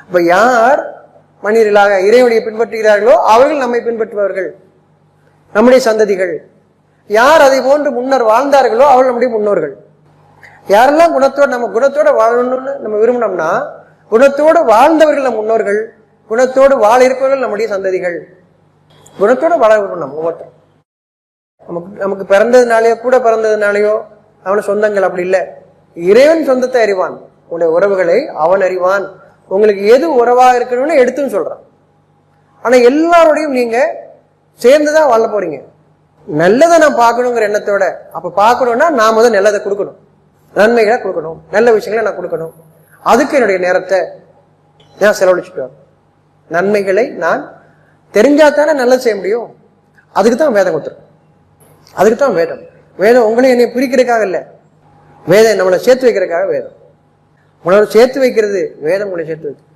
இப்ப யார் மனிதர்களாக இறைவனை பின்பற்றுகிறார்களோ அவர்கள் நம்மை பின்பற்றுபவர்கள், நம்முடைய சந்ததிகள். யார் அதை போன்று முன்னர் வாழ்ந்தார்களோ அவர்கள் நம்முடைய முன்னோர்கள். யாரெல்லாம் குணத்தோடு நம்ம குணத்தோட வாழணும்னு நம்ம விரும்பினோம்னா, குணத்தோடு வாழ்ந்தவர்கள் நம் முன்னோர்கள், குணத்தோடு வாழ இருப்பவர்கள் நம்முடைய சந்ததிகள். குணத்தோட வாழ நம்ம ஒவ்வொருத்தரும். நமக்கு பிறந்ததுனாலயோ கூட பிறந்ததுனாலயோ அவன சொந்தங்கள் அப்படி இல்லை. இறைவன் சொந்தத்தை அறிவான், உங்களுடைய உறவுகளை அவன் அறிவான். உங்களுக்கு எது உறவா இருக்கணும்னு எடுத்துன்னு சொல்றான். ஆனா எல்லாரோடையும் நீங்க சேர்ந்துதான் வாழ போறீங்க. நல்லதை நான் பார்க்கணுங்கிற எண்ணத்தோட. அப்ப பார்க்கணும்னா நான் முதல் நல்லதை கொடுக்கணும், நன்மைகளை கொடுக்கணும், நல்ல விஷயங்களை நான் கொடுக்கணும். அதுக்கு என்னுடைய நேரத்தை நான் செலவழிச்சுட்டு, நன்மைகளை நான் தெரிஞ்சாத்தானே நல்லது செய்ய முடியும். அதுக்கு தான் வேதம் கொடுத்துரும். அதுக்கு தான் வேதம். வேதம் உங்களை என்னை பிரிக்கிறதுக்காக இல்லை, வேதம் நம்மளை சேர்த்து வைக்கிறதுக்காக. வேதம் உங்களோட சேர்த்து வைக்கிறது, வேதம் உங்களை சேர்த்து வைக்கிறது.